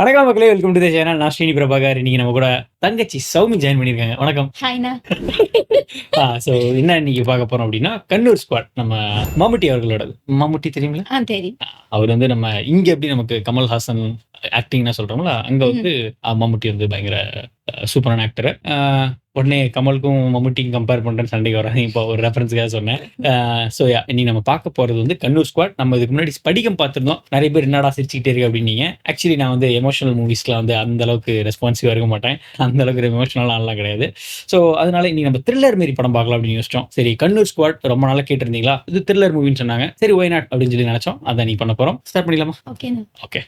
வணக்கம் மக்களே, welcome to the channel. நான் ஸ்ரீனி பிரபாகர். இன்னைக்கு நம்ம கூட தங்கச்சி சௌமி ஜாயின் பண்ணியிருக்காங்க. வணக்கம். ஹாய்ண்ணா. ஸோ என்ன இன்னைக்கு பார்க்க போறோம் அப்படின்னா, கண்ணூர் ஸ்குவாட் நம்ம மம்முட்டி அவர்களோடது. மம்முட்டி தெரியுங்களா? தெரியும். அவர் வந்து நம்ம இங்க எப்படி நமக்கு கமல்ஹாசன் ஆக்டிங்னா சொல்றோம்ல, அங்க வந்து மம்முட்டி வந்து பயங்கர சூப்பரான ஆக்டர். உடனே கமலுக்கும் மம்முட்டிக்கும் கம்பேர் பண்றேன்னு சண்டைக்கு வராங்க. இப்போ ஒரு ரெஃபரன்ஸுக்காக சொன்னேன். ஸோ இன்னைக்கு நம்ம பார்க்க போறது வந்து கண்ணூர் ஸ்குவாட். நம்ம இதுக்கு முன்னாடி ஸ்படிகம் பார்த்துருந்தோம். நிறைய பேர் என்னடா சிரிச்சுக்கிட்டே இருக்கு அப்படின்னீங்க. ஆக்சுவலி நான் வந்து எமோஷனல் மூவிஸ்ல வந்து அந்த அளவுக்கு ரெஸ்பான்சிவா இருக்க மாட்டேன். அந்த அளவுக்கு எமோஷனல் ஆன்லாம் கிடையாது. ஸோ அதனால இன்னைக்கு நம்ம த்ரில்லர் மாரி படம் பார்க்கலாம் அப்படின்னு யோசிச்சோம். சரி, கண்ணூர் ஸ்குவாட் ரொம்ப நாளா கேட்டிருந்தீங்களா, இது த்ரில்லர் மூவின்னு சொன்னாங்க. சரி, ஒய் நாட் அப்படின்னு சொல்லி நினைச்சோம். அதான் நீ பண்ண போறோம். ஸ்டார்ட் பண்ணிடலாமா? ஓகேண்ணா. ஓகே.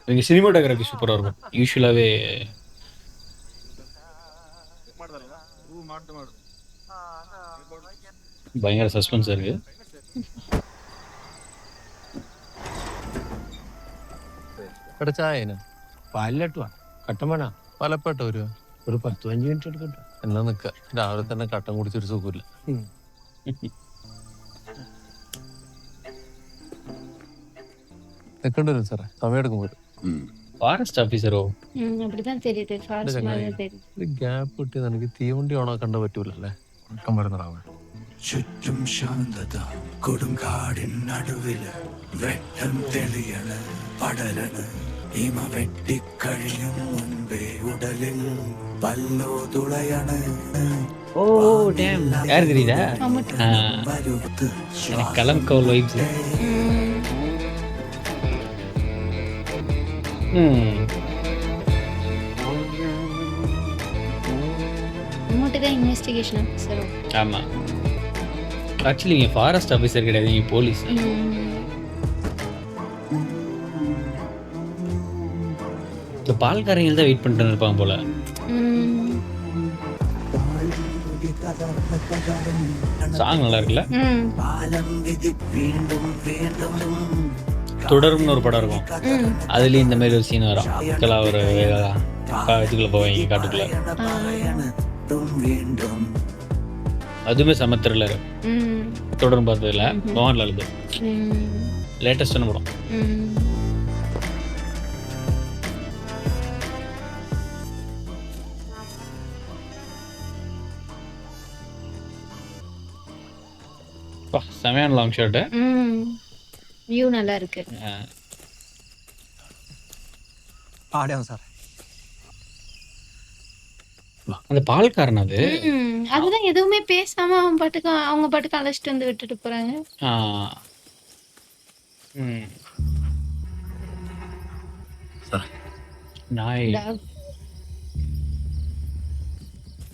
இவங்க சினிமாட்டோகிராஃபி சூப்பராக இருக்கும். யூஸ்வலாகவே பயங்கர சஸ்பென்ஸ் இருக்கு. പാലിലിട്ടുവാ കട്ടൻ വേണ പലപ്പെട്ട ഒരു ഒരു 10-15 മിനിറ്റ് എടുക്കട്ടെ. എന്നാ നിക്ക രാവിലെ തന്നെ കട്ടൻ കുടിച്ചൊരു സുഖമില്ല. നിക്കണ്ടി വരും സാറേ, സമയം എടുക്കും പോലും. ஃபாரஸ்ட் ஆஃபீஸரோ? அப்படிதான் தெரியுது. ஃபாரஸ்ட் மாதிரி தெரியுது. ഒരു ഗ്യാപ്പ് കിട്ടിയത് എനിക്ക് തീവണ്ടി ഓണാക്കണ്ട പറ്റൂലല്ലേ. ഉറക്കം വരുന്നതാവേ. ചുറ്റും ശാന്തത, കൊടുങ്കാടിൻ നടുവില് വെട്ടം തെളിയണ് പടരണ്. ഇമ വെട്ടിക്കഴിയും മുൻപേ ഉടലിൽ പല്ലോ തുളയണ്. ஓ டேம், யார் தெரியுதா? மம்முட்டி. വരുത്ത് எனக்கு கலம் கவுல் வைப்ஸ். மம்முட்டி தான் இன்வெஸ்டிகேஷன் ஆஃபீஸர். ஆமாம். ஆக்சுவலி இங்கே ஃபாரஸ்ட் ஆஃபீஸர் கிடையாது, இங்கே போலீஸ். இந்த பால்காரங்க தான் வெயிட் பண்ணிட்டு இருப்பாங்க போல. சாங் நல்லா இருக்குல்ல? പാലം വിധി വീണ്ടും വീണ്ടും தொடரும்னு ஒரு படம் இருக்கும். அதுலேயும் இந்த மாதிரி ஒரு சீன் வரும். மக்களாக ஒரு இதுக்குள்ளே போவாங்க, காட்டுக்குள்ள. വീണ്ടും அதுவுமே செம த்ரில்லர். தொடரும் பார்த்ததுல மோகன்லால் இது லேட்டஸ்டான படம். செமையான லாங் ஷாட்டு. வியூ நல்லா இருக்கு. அந்த பால்காரன் அது. அதுதான் எதுவுமே பேசாம அவங்க பாட்டுக்கு அழைச்சிட்டு வந்து விட்டுட்டு போறாங்க. நாய்.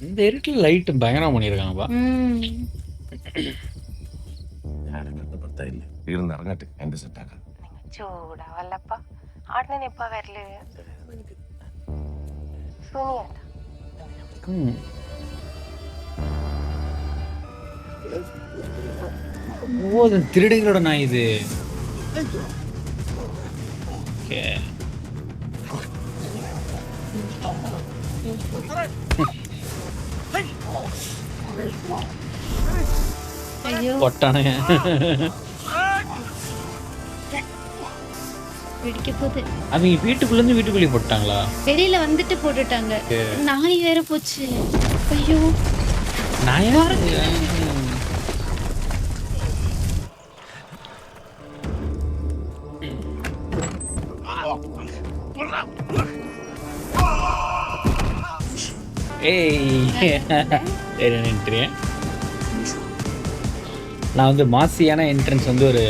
இந்த இருட்டில் லைட் பயங்கரமா பண்ணியிருக்காங்கப்பா. ഇറങ്ങട്ടെ എന്റെ സെറ്റാക്കാം. ചൂടാവല്ലപ്പ ആടിനെപ്പ വരല് സുനിയല്ല. ஓ, அது திருடங்களோட நாய் இது. ஓகே. ஐயோ, பொட்டானுங்க. வெடிக்க போகுது. அவங்க வீட்டுக்குள்ளேருந்து வீட்டுக்குள்ளேயே போட்டாங்களா? வெளியில வந்துட்டு போட்டுட்டாங்க. நாய் வேற போச்சு. ஐயோ, நாயா? என்ட்ரியன். நான் வந்து மாசியான என்ட்ரன்ஸ் வந்து ஒரு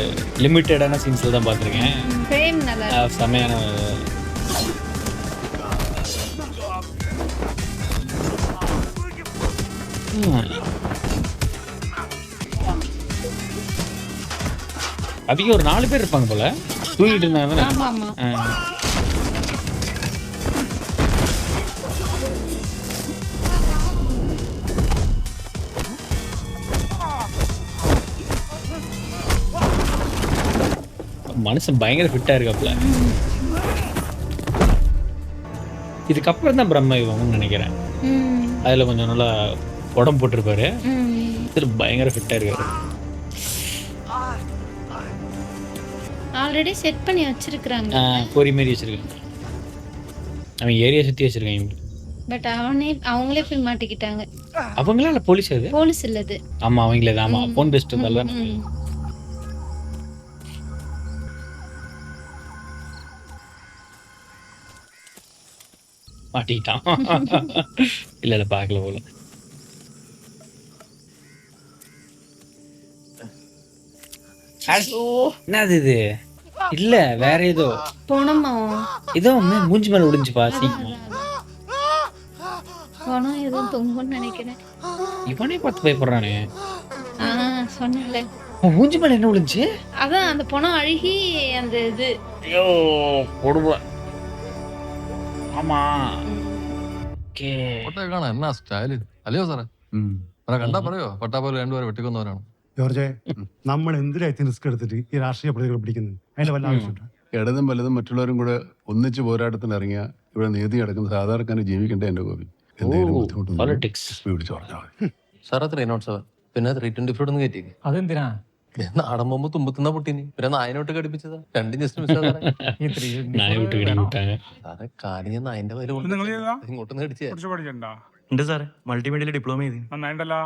லிமிட்டடான சீன்ஸில் தான் பார்த்துருக்கேன். ஃப்ரேம் நல்லா இருக்கு. செமையான அவங்க ஒரு 4 பேர் இருப்பாங்க போல. தூங்கிட்டு இருந்தாங்க. ஆமா ஆமா. மனுஷன் பயங்கர ஃபிட்டா இருக்காப்ல. இதுக்கப்புறம் தான் பிரம்ம யுகம்னு நினைக்கிறேன். அதில் கொஞ்சம் நல்லா உடம்பு போட்டிருப்பாரு. இதில் பயங்கர ஃபிட்டாக இருக்காரு. ஆல்ரெடி செட் பண்ணி வச்சிருக்காங்க. பொறி மாரி வச்சிருக்காங்க. அவன் ஏரியா சுற்றி வச்சிருக்காங்க. பட் அவங்களே போய் மாட்டிக்கிட்டாங்க. அவங்களா இல்லை போலீஸ் அது? போலீஸ் இல்லது. ஆமாம் அவங்களே தான். ஆமாம் ஃபோன் பெஸ்ட் இருந்தால மாட்டிக்கிட்டான். இல்லை இல்லை பார்க்கல போல. என்னது இது? இல்ல வேற ஏதோ போனோமா ஏதோ மூஞ்சி மேல விடுஞ்சுப்பா. சீக்கிரம் போனோம் ஏதோ தொங்குன்னு நினைக்கிறேன். இவனே பார்த்து பயப்படுறானே. சொன்னல மூஞ்சி மேல என்ன விழுந்துச்சு? அதான் அந்த பணம் அழுகி அந்த இது. ஐயோ கொடுவ. ആമാ കാണാൻ എന്നാ സ്റ്റൈല് അല്ലയോ സാറേ? കണ്ടാ പറയോ പട്ടാപ്പകൽ രണ്ടുപേരെ വെട്ടിക്കൊന്നവരാണ്. ജോർജെ, നമ്മൾ എന്തിനായി റിസ്ക് എടുത്തിട്ട് ഈ രാഷ്ട്രീയ പ്രതികളെ പിടിക്കുന്നത്? അതിന്റെ വല്ല ആവശ്യമുണ്ടോ? ഇടതും വലതും മറ്റുള്ളവരും കൂടെ ഒന്നിച്ച് പോരാട്ടത്തിന് ഇറങ്ങിയ ഇവിടെ നീതി കിടക്കുന്ന സാധാരണക്കാരന് ജീവിക്കേണ്ട എന്റെ ഗോപി. എന്തെങ്കിലും പൊളിറ്റിക്സ് വിളിച്ചു പറഞ്ഞാൽ മതി. സാറേ 307 പിന്നെ 324 ഒന്ന് കയറ്റിക്ക്. അതെന്തിനാ? നാടൻ പോകുമ്പോ തുമ്പത്തുന്ന പൊട്ടിനി പിന്നെ നായനോട്ട് കടിപ്പിച്ചതാ. രണ്ടും ജസ്റ്റ് മിസ് നായ വിട്ട് കിടങ്ങിട്ടാണ്. സാറേ കാര്യം ഞാൻ നായന്റെ വയല് ഇങ്ങോട്ടൊന്ന് കടിച്ചേ. ഉണ്ട് സാറേ, മൾട്ടിമീഡിയയിൽ ഡിപ്ലോമ ചെയ്തു. നന്നായിട്ടല്ലോ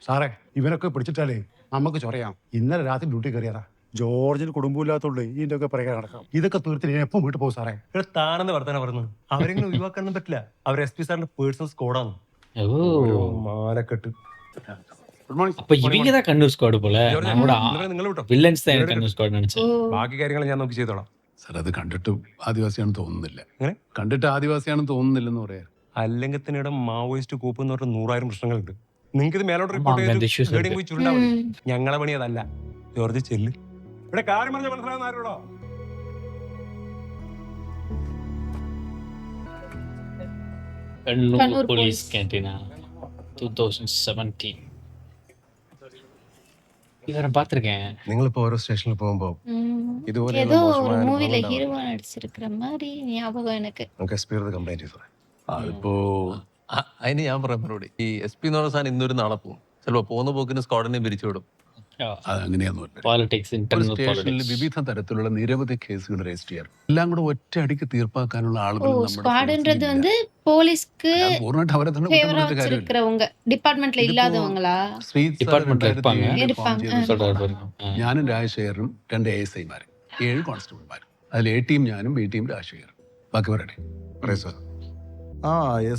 സാറേ, ഇവനൊക്കെ പിടിച്ചിട്ടാലേ നമുക്ക് ചൊറയാം. ഇന്നലെ രാത്രി ഡ്യൂട്ടി കയറിയതാ. ജോർജിന് കുടുംബമില്ലാത്തോണ്ട് ഇതിന്റെ ഒക്കെ പുറകെ നടക്കാം. ഇതൊക്കെ തീർത്തിട്ട് എപ്പം വീട്ടിൽ പോകും സാറേ? ഇവിടെ താനെന്ന് വർത്താനം പറഞ്ഞു. അവരെങ്ങനെ ഒഴിവാക്കാനൊന്നും പറ്റില്ല. അവർ SP സാറിന്റെ പേഴ്സണൽ സ്കോഡാണ്. മാലക്കെട്ട്. അപ്പൊ ഇവങ്ങதான் കണ്ണൂർ സ്ക്വാഡ് പോലെ. വില്ലൻസ് തന്നെ കണ്ണൂർ സ്ക്വാഡ് നിனைச்சேன். ബാക്കി കാര്യങ്ങൾ ഞാൻ നോക്കി ചെയ്തോളാം. സാർ അത് കണ്ടിട്ട് ആദിവാസിയാണെന്ന് തോന്നുന്നില്ല. കണ്ടിട്ട് ആദിവാസിയാണെന്ന് തോന്നുന്നില്ലെന്ന് പറയാ. അല്ലെങ്കിൽ തന്നെ ഇവിടെ മാവോയിസ്റ്റ് കൂപ്പ് എന്ന് പറഞ്ഞ 100,000 പ്രശ്നങ്ങളുണ്ട്. നിങ്ങൾക്ക് ഇത് മേലോട്ട് റിപ്പോർട്ട് ചെയ്ത് പോയി ചുരുണ്ടാ മതി. ഞങ്ങളെ പണി അതല്ല. ജോർജ് ചെല്ല്. ഇവിടെ കാര്യം പറഞ്ഞ മനസ്സിലാവുന്ന ആരോടോ? കണ്ണൂർ പോലീസ് ക്യാന്റീന 2017. ഇവരെ பார்த்திருக்கேன். നിങ്ങളിപ്പോ ഓരോ സ്റ്റേഷനിൽ പോകുമ്പോ ഇതുപോലെ ஏதோ ஒரு மூவில ஹீரோவா நடிச்சிருக்கிற மாதிரி ஞாபகம் எனக்கு. നമുക്ക് SP യോട് കംപ്ലൈന്റ് ചെയ്തു. അതിപ്പോ അതിന് ഞാൻ പറയാൻ മറുപടി. ഈ SP എന്ന് പറഞ്ഞ സാധനം ഇന്നൊരു നാളെ പോകും. ചിലപ്പോ പോകുന്ന പോക്കിന് സ്ക്വാഡിനെ പിരിച്ചു വിടും. അതങ്ങനെയൊന്നുമില്ല. പോളിറ്റിക്സ് ഇന്റർണൽ സ്റ്റേഷനിൽ പോളിറ്റിക്സ്. വിവിധ തരത്തിലുള്ള നിരവധി കേസുകൾ രജിസ്റ്റർ ചെയ്യാറ്. എല്ലാം കൂടെ ഒറ്റ അടിക്ക് തീർപ്പാക്കാനുള്ള ആളുകൾ ஸ்குவாட்ன்றது வந்து போலீஸ்க்கு പൂർണ്ണമായിട്ട് അവരെ തന്നെ ஃபேவரா കുറ്റം പറഞ്ഞിട്ട് കാര്യമില്ല. வச்சிருக்கிறவங்க டிபார்ட்மெண்ட்ல இல்லாதவங்களா? ഡിപ്പാർട്ട്മെന്റിൽ இருப்பாங்க. இருப்பாங்க. ഞാനും രാജശേഖരനും 2 ASIമാരും 7 കോൺസ്റ്റബിൾമാരും. അതിൽ A ടീം ഞാനും B ടീം രാജശേഖരൻ. ബാക്കി പറയട്ടെ. പറയൂ സാർ.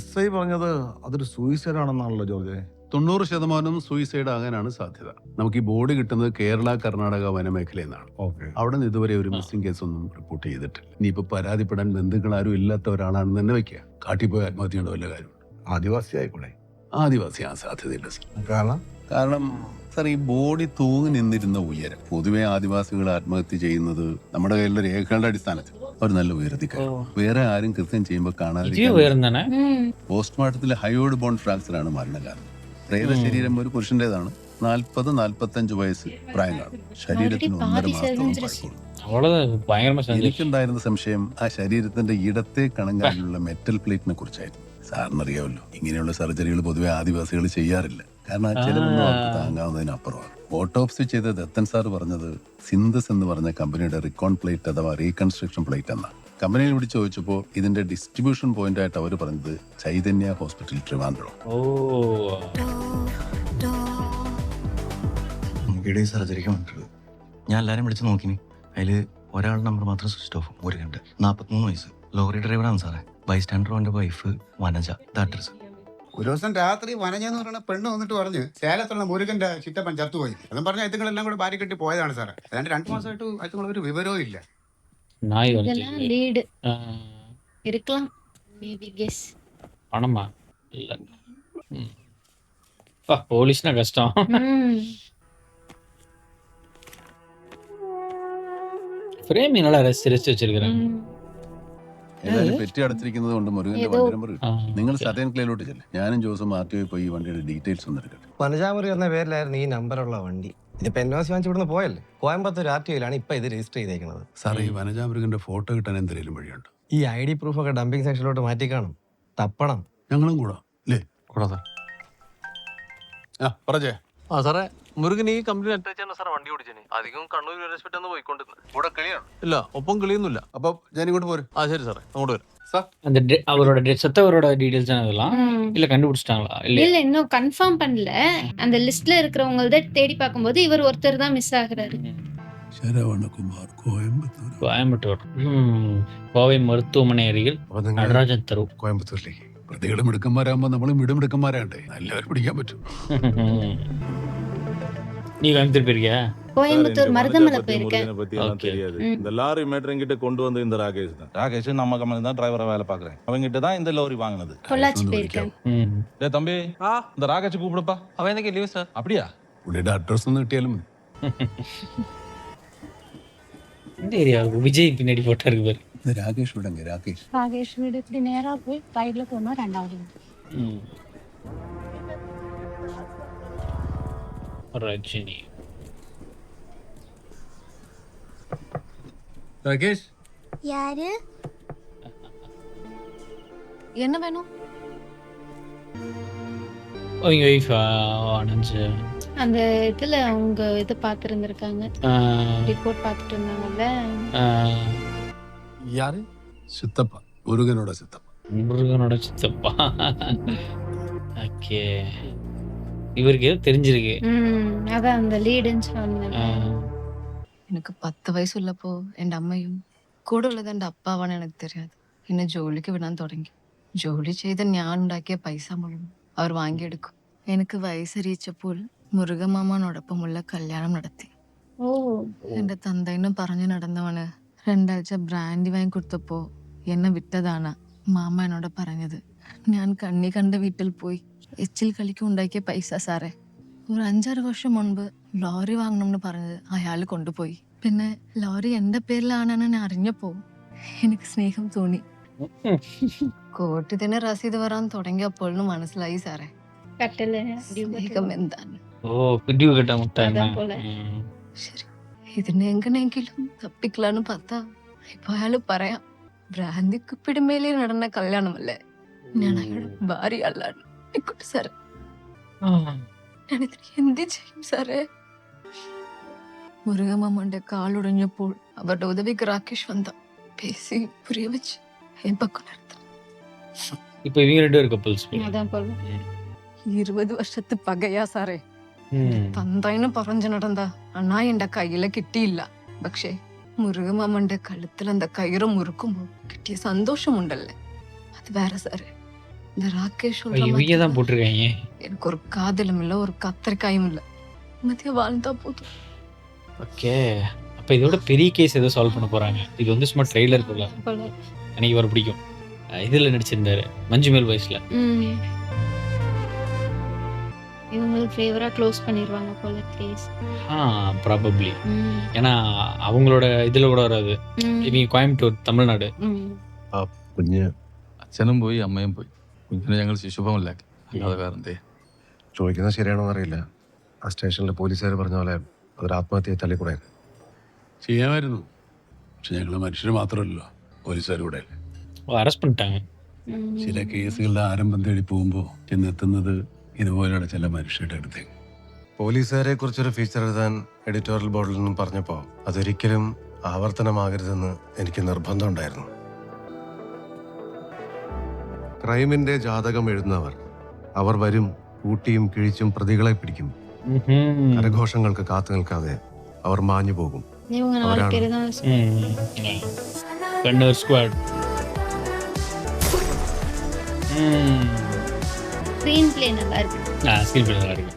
SI പറഞ്ഞത് അതൊരു സൂയിസൈഡ് ആണെന്നാണല്ലോ ജോർജ്. 90% സൂയിസൈഡ് ആകാനാണ് സാധ്യത. നമുക്ക് ഈ ബോഡി കിട്ടുന്നത് കേരള കർണാടക വനമേഖലയിൽ നിന്നാണ്. അവിടെ നിന്ന് ഇതുവരെ ഒരു മിസ്സിംഗ് കേസ് ഒന്നും റിപ്പോർട്ട് ചെയ്തിട്ടില്ല. ഇനിയിപ്പോ പരാതിപ്പെടാൻ ബന്ധുക്കൾ ആരും ഇല്ലാത്ത ഒരാളാണെന്ന് തന്നെ വെക്കുക. കാട്ടിപ്പോയി ആത്മഹത്യയുടെ വല്ല കാര്യമുണ്ട്? ആദിവാസി ആയിക്കൂടെ? ആദിവാസി ആ സാധ്യതയില്ല സാർ. കാരണം സാർ ഈ ബോഡി തൂങ്ങി നിന്നിരുന്ന ഉയരം. പൊതുവെ ആദിവാസികൾ ആത്മഹത്യ ചെയ്യുന്നത് നമ്മുടെ കയ്യിലുള്ള രേഖകളുടെ അടിസ്ഥാനത്തിൽ അവർ നല്ല ഉയരത്തിക്കാർ. വേറെ ആരും കൃത്യം ചെയ്യുമ്പോൾ കാണാതിരിക്കാൻ ഉയർന്നാണ്. പോസ്റ്റ്മോർട്ടത്തിലെ ഹയോഡ് ബോൺ ഫ്രാക്ചറാണ് മരണകാരണം. പ്രേത ശരീരം ഒരു പുരുഷന്റേതാണ്. 40-45 വയസ്സ് പ്രായം കാണും. ശരീരത്തിന് 1.5 മാസത്തോളം പഴക്കമുള്ളൂ. എനിക്കുണ്ടായിരുന്ന സംശയം ആ ശരീരത്തിന്റെ ഇടത്തെ കണങ്ങാനുള്ള മെറ്റൽ പ്ലേറ്റിനെ കുറിച്ചായിരുന്നു. സാറിനറിയാമല്ലോ, ഇങ്ങനെയുള്ള സർജറികൾ പൊതുവെ ആദിവാസികൾ ചെയ്യാറില്ല. കാരണം ആ ചെലവൊന്നും അവർക്ക് താങ്ങാവുന്നതിനപ്പുറമാണ്. ഓട്ടോപ്സി ചെയ്ത ദത്തൻ സാർ പറഞ്ഞത് സിന്തസ് എന്ന് പറഞ്ഞ കമ്പനിയുടെ റിക്കോൺ പ്ലേറ്റ് അഥവാ റീകൺസ്ട്രക്ഷൻ പ്ലേറ്റ് എന്നാണ്. കമ്പനിയിൽ വിളിച്ച് ചോദിച്ചപ്പോൾ ഇതിന്റെ ഡിസ്ട്രിബ്യൂഷൻ പോയിന്റ് ആയിട്ട് അവർ പറഞ്ഞത് ചൈതന്യ ഹോസ്പിറ്റൽ ട്രിവാൻഡ്രം. സർജറിക്ക് വന്നിട്ടുള്ളത്. ഞാൻ എല്ലാവരും വിളിച്ച് നോക്കിനി. അതിൽ ഒരാളുടെ നമ്പർ മാത്രം സ്വിച്ച് ഓഫ്. 43 വയസ്സ്, ലോറി ഡ്രൈവറാണ് സാറേ. ബൈസ്റ്റാൻഡർ അവന്റെ വൈഫ് വനജ. അഡ്രസ്. ഒരു ദിവസം രാത്രി വനജ എന്ന് പറയുന്ന പെണ്ണ് വന്നിട്ട് പറഞ്ഞ് സേലത്തുള്ള മുരുകന്റെ ചിറ്റപ്പൻ ചത്തുപോയി. അതും പറഞ്ഞ അയത്തുങ്ങളെല്ലാം കൂടെ ഭാര്യ കെട്ടി പോയതാണ് സാറേ. അതാണ്ട് 2 മാസമായിട്ട് അയത്തുങ്ങൾ ഒരു വിവരവും ഇല്ല. இதெல்லாம் லீடு இருக்கலாம். Maybe guess. பணமா இல்ல. போலீஸ்னா கஷ்டம். ഫ്രെയിം நல்லா രസിച്ച് വെച്ചിരിക്കുകയാണ്. ഏതായാലും പെറ്റി അടച്ചിരിക്കുന്നത് കൊണ്ട് മുരുകന്റെ വണ്ടി നമ്പർ കിട്ടും. നിങ്ങൾ സതേൺ ക്ലയിലോട്ട് ചെല്ലും. ഞാനും ജോസും RTO പോയി ഈ വണ്ടിയുടെ ഡീറ്റെയിൽസ് ഒന്ന് എടുക്കട്ടെ. വനജാമുറി എന്ന പേരിലായിരുന്നു ഈ നമ്പറുള്ള വണ്ടി. ഇതിപ്പോ NOC വാങ്ങിച്ച് ഇവിടുന്ന് പോയല്ലേ. കോയമ്പത്തൂർ RTOയിലാണ് ഇപ്പൊ ഇത് രജിസ്റ്റർ ചെയ്തേക്കുന്നത്. സാറേ, ഈ വനജാമൃഗന്റെ ഫോട്ടോ കിട്ടാൻ എന്തെങ്കിലും വഴിയുണ്ട്? ഈ ID പ്രൂഫ് ഒക്കെ ഡംപിംഗ് സെക്ഷനിലോട്ട് മാറ്റി കാണും. തപ്പണം. ഞങ്ങളും കൂടാ അല്ലേ? കൂടാ സാർ. പറഞ്ഞേ. സാറേ, മുരുകൻ ഈ കമ്പനി അറ്റാച്ചാണ് സാർ വണ്ടി ഓടിച്ചേ. അധികം കണ്ണൂർ വിരസ്പെട്ടെന്ന് പോയിക്കൊണ്ടിരുന്നത്. കൂടെ കിളിയാണ്? ഇല്ല, ഒപ്പം കിളിയൊന്നുമില്ല. അപ്പൊ ഞാൻ ഇങ്ങോട്ട് പോരും. ആ ശരി സാറേ, അങ്ങോട്ട് വരാം. அந்த அவரோட செத்தவரோட டீடைல்ஸ் தான் இதெல்லாம் இல்ல கண்டுபிடிச்சிட்டாங்களா? இல்ல இல்ல இன்னும் கன்ஃபார்ம் பண்ணல. அந்த லிஸ்ட்ல இருக்கிறவங்களத தேடி பார்க்கும்போது இவர் ஒருத்தர் தான் மிஸ் ஆகுறாரு. ശരവണകുമാർ, കോയമ്പത്തൂർ. கோயம்புத்தூர். கோவை மருத்துவமனை அருகில் நடராஜன் தெரு. കോയമ്പത്തൂരിലേക്ക്. പ്രതികളും മിടുക്കന്മാരാകുമ്പോ നമ്മളും മിടുക്കന്മാരാണ്ടേ, നല്ലവരെ പിടിക്കാൻ പറ്റും. நீ கோயம்புத்தூர் போயிருக்கியா? கோயம்புத்தூர் மருதமலை போயிருக்கேன். இந்த லாரி மேட்டர் கிட்ட கொண்டு வந்து இந்த ராகேஷ் தான். ராகேஷ் நம்ம கம்பெனி தான் டிரைவரா வேலை பாக்குறேன். அவங்க கிட்ட தான் இந்த லோரி வாங்கினது. பொள்ளாச்சி போயிருக்கேன். டேய் தம்பி, இந்த ராகேஷ் கூப்பிடுப்பா. അവൻ എന്തൊക്കെ ലീവ് സാർ? அப்படியா? പുള്ളിയുടെ അഡ്രസ് ഒന്ന് കിട്ടിയാലും മതി. இந்த ஏரியா விஜய் பின்னாடி போட்டா இருக்கு பாரு. ഇത് രാകേഷ് വിടങ്ങ. രാകേഷ് ராகேஷ் வீடு இப்படி நேரா போய் ரைட்ல போனா ரெண்டாவது ரஜினி. രാകേഷ് யாரு? என்ன வேணும்? அவங்க ஒய்ஃப் ஆனந்த். அந்த இதுல அவங்க இது பார்த்திருந்திருக்காங்க. ரிப்போர்ட் பார்த்துட்டு இருந்தாங்கல்ல. யாரு? சித்தப்ப, முருகனோட சித்தப்ப. முருகனோட சித்தப்பா. ஓகே, இவருக்கு ஏதோ தெரிஞ்சிருக்கு. அதான் அந்த லீடுன்னு சொன்னேன். എനിക്ക് 10 വയസ്സുള്ളപ്പോ എൻ്റെ അമ്മയും കൂടെ ഉള്ളത് എൻ്റെ അപ്പാവാണ് എനിക്ക് தெரியாது. എന്നെ ജോലിക്ക് വിടാൻ തുടങ്ങി. ജോലി ചെയ്ത് ഞാൻ ഉണ്ടാക്കിയ പൈസ മുഴുവൻ അവർ വാങ്ങിയെടുക്കും. എനിക്ക് വയസ്സറിയിച്ചപ്പോൾ മുരുകമാമനോടൊപ്പമുള്ള കല്യാണം നടത്തി. എൻ്റെ തന്തയിനും പറഞ്ഞു നടന്നവന് 2 ആഴ്ച ബ്രാൻഡി വാങ്ങി കൊടുത്തപ്പോ എന്നെ വിട്ടതാണ് മാമ എന്നോട് പറഞ്ഞത്. ഞാൻ കണ്ണി കണ്ട വീട്ടിൽ പോയി എച്ചിൽ കളിക്ക് ഉണ്ടാക്കിയ പൈസ സാറേ. ഒരു 5-6 വർഷം മുൻപ് ലോറി വാങ്ങണമെന്ന് പറഞ്ഞത് അയാൾ കൊണ്ടുപോയി. പിന്നെ ലോറി എൻ്റെ പേരിലാണെന്ന് ഞാൻ അറിഞ്ഞപ്പോ എനിക്ക് സ്നേഹം തോന്നി. കോർട്ടിൽ തന്നെ രസീത് വരാൻ തുടങ്ങിയപ്പോഴും മനസ്സിലായി സാറേ സ്നേഹം എന്താണ്. ശരി, ഇതിനെ എങ്ങനെയെങ്കിലും തപ്പിക്കലാന്ന് പത്താ. ഇപ്പൊ അയാള് പറയാം, ഭ്രാന്തി കുപ്പിടുമേലെ നടന്ന കല്യാണമല്ലേ, ഞാൻ അയാളുടെ ഭാര്യ അല്ലാണ്. ആയിക്കോട്ടെ സാറേ, ഞാനിതിന് എന്ത് ചെയ്യും സാറേ? മുരുകമാമന്റെ കാലുടഞ്ഞപ്പോൾ അവരുടെ ഉദവിക്ക് രാകേഷ് വന്ന പേസി പുരിയ വെച്ച് എൻ പക്കം നിർത്തി. இப்போ இவங்க 2 பேரும் கப்பல்ஸ். அதான் போல. 20 വർഷത്തെ പകയാ സാറേ. തന്തയിന് പറഞ്ഞു നടന്ന അണ്ണാ എന്റെ കയ്യില് കിട്ടിയില്ല. പക്ഷേ മുരുകമാമന്റെ കഴുത്തിൽ എന്താ കയറ് മുറുക്കുമ്പോ കിട്ടിയ സന്തോഷമുണ്ടല്ലേ, അത് വേറെ സാറേ. இந்த ராகேஷ் இவங்க தான் போட்டிருக்காங்க. எனக்கு ஒரு காதலும் இல்ல, ஒரு கத்திரிக்காயும் இல்ல, மதிய வாழ்ந்தா போதும். ஓகே, அப்ப இதோட பெரிய கேஸ் ஏதோ சால்வ் பண்ண போறாங்க. இது வந்து சும்மா ட்ரெய்லர் போல. எனக்கு இவரை பிடிக்கும். இதுல நடிச்சிருந்தாரு மஞ்சுமேல் வயசுல. இவங்களுக்கு ஃபேவரா க்ளோஸ் பண்ணிடுவாங்க போல கேஸ். ப்ராபப்ளி. ஏன்னா அவங்களோட இதுல கூட வராது. இவங்க கோயம்புத்தூர், தமிழ்நாடு. കുഞ്ഞ് അച്ഛനും പോയി അമ്മയും പോയി. കുഞ്ഞിനെ ഞങ്ങൾ ശിശുഭവനിലാക്കി. അല്ലാതെ വേറെ ചോദിക്കുന്നത് ശരിയാണോന്ന് അറിയില്ല. ആ സ്റ്റേഷനിലെ പോലീസുകാർ പറഞ്ഞ പോലെ അതൊരു ആത്മഹത്യയെ തള്ളിക്കൂടെ? ചെയ്യാമായിരുന്നു. പക്ഷെ ഞങ്ങള് മനുഷ്യർ മാത്രമല്ലല്ലോ, പോലീസുകാർ കൂടെ അല്ലേ. അറസ്റ്റ് பண்ணிட்டாங்க. ചില കേസുകളുടെ ആരംഭം തേടി പോകുമ്പോൾ ചെന്നെത്തുന്നത് ഇതുപോലെയുള്ള ചില മനുഷ്യരുടെ അടുത്തേക്ക്. പോലീസുകാരെ കുറിച്ചൊരു ഫീച്ചർ എഴുതാൻ എഡിറ്റോറിയൽ ബോർഡിൽ നിന്നും പറഞ്ഞപ്പോൾ അതൊരിക്കലും ആവർത്തനമാകരുതെന്ന് എനിക്ക് നിർബന്ധമുണ്ടായിരുന്നു. ക്രൈമിന്റെ ജാതകം എഴുതുന്നവർ അവർ വരും, കൂട്ടിയും കിഴിച്ചും പ്രതികളെ പിടിക്കും. കരഘോഷങ്ങൾക്ക് കാത്തു നിൽക്കാതെ അവർ മാഞ്ഞു പോകും. இவங்க 4 பேர் தான். கண்ணூர் ஸ்குவாட். ஸ்கிரீன் பிளே நல்லா இருக்கு. സ്ക്രീൻ പ്ലേ நல்லா இருக்கு.